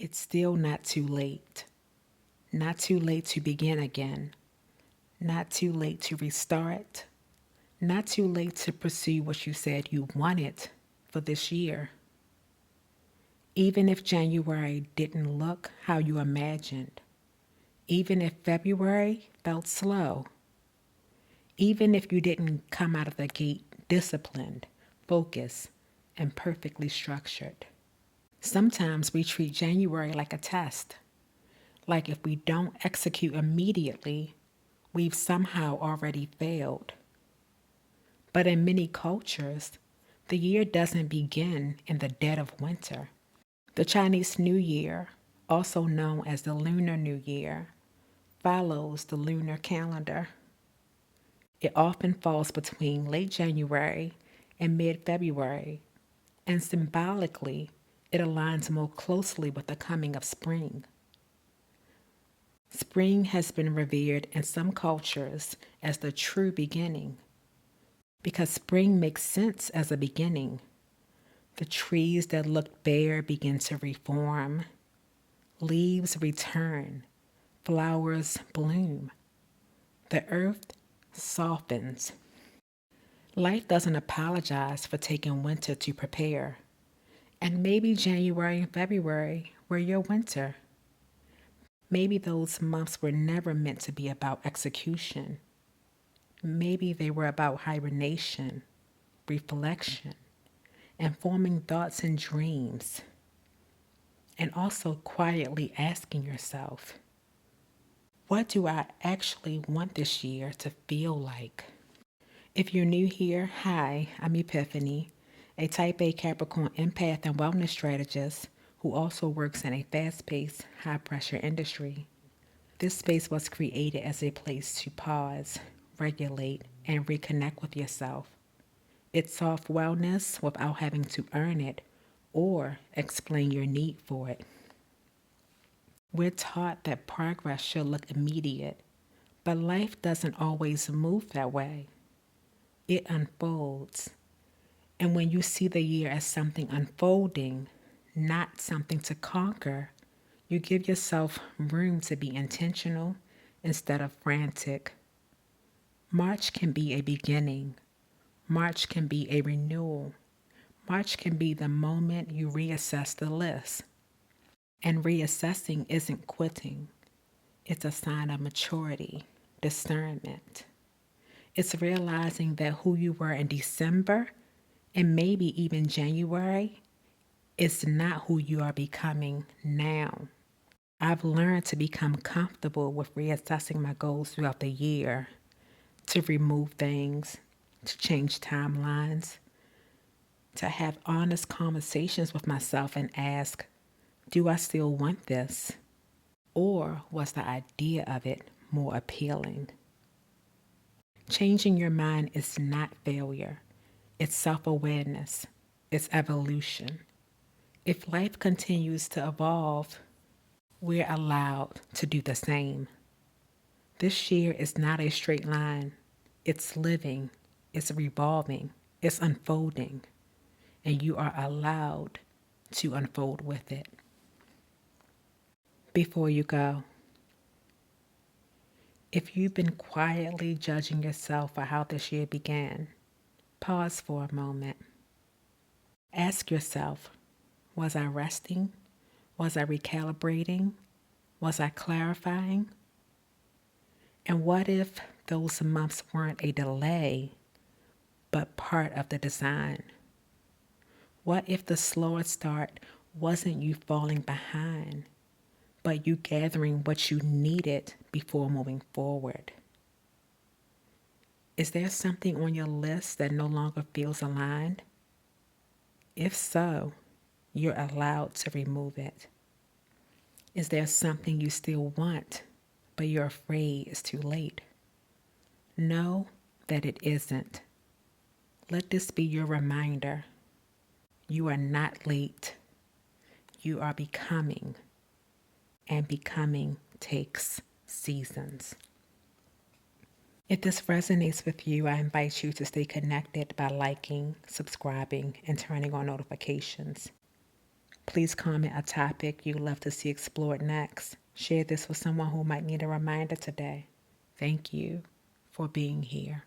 It's still not too late. Not too late to begin again. Not too late to restart. Not too late to pursue what you said you wanted for this year. Even if January didn't look how you imagined, even if February felt slow, even if you didn't come out of the gate disciplined, focused, and perfectly structured. Sometimes we treat January like a test, like if we don't execute immediately, we've somehow already failed. But in many cultures, the year doesn't begin in the dead of winter. The Chinese New Year, also known as the Lunar New Year, follows the lunar calendar. It often falls between late January and mid-February, and symbolically, it aligns more closely with the coming of spring. Spring has been revered in some cultures as the true beginning, because spring makes sense as a beginning. The trees that looked bare begin to reform. Leaves return. Flowers bloom. The earth softens. Life doesn't apologize for taking winter to prepare. And maybe January and February were your winter. Maybe those months were never meant to be about execution. Maybe they were about hibernation, reflection, and forming thoughts and dreams. And also quietly asking yourself, what do I actually want this year to feel like? If you're new here, hi, I'm Epiphany, a Type A Capricorn empath and wellness strategist who also works in a fast-paced, high-pressure industry. This space was created as a place to pause, regulate, and reconnect with yourself. It's soft wellness without having to earn it or explain your need for it. We're taught that progress should look immediate, but life doesn't always move that way. It unfolds. And when you see the year as something unfolding, not something to conquer, you give yourself room to be intentional instead of frantic. March can be a beginning. March can be a renewal. March can be the moment you reassess the list. And reassessing isn't quitting. It's a sign of maturity, discernment. It's realizing that who you were in December and maybe even January is not who you are becoming now. I've learned to become comfortable with reassessing my goals throughout the year, to remove things, to change timelines, to have honest conversations with myself and ask, do I still want this? Or was the idea of it more appealing? Changing your mind is not failure. It's self-awareness. It's evolution. If life continues to evolve, we're allowed to do the same. This year is not a straight line. It's living. It's revolving. It's unfolding. And you are allowed to unfold with it. Before you go, if you've been quietly judging yourself for how this year began, pause for a moment. Ask yourself, was I resting? Was I recalibrating? Was I clarifying? And what if those months weren't a delay, but part of the design? What if the slower start wasn't you falling behind, but you gathering what you needed before moving forward? Is there something on your list that no longer feels aligned? If so, you're allowed to remove it. Is there something you still want, but you're afraid it's too late? Know that it isn't. Let this be your reminder. You are not late. You are becoming. And becoming takes seasons. If this resonates with you, I invite you to stay connected by liking, subscribing, and turning on notifications. Please comment a topic you'd love to see explored next. Share this with someone who might need a reminder today. Thank you for being here.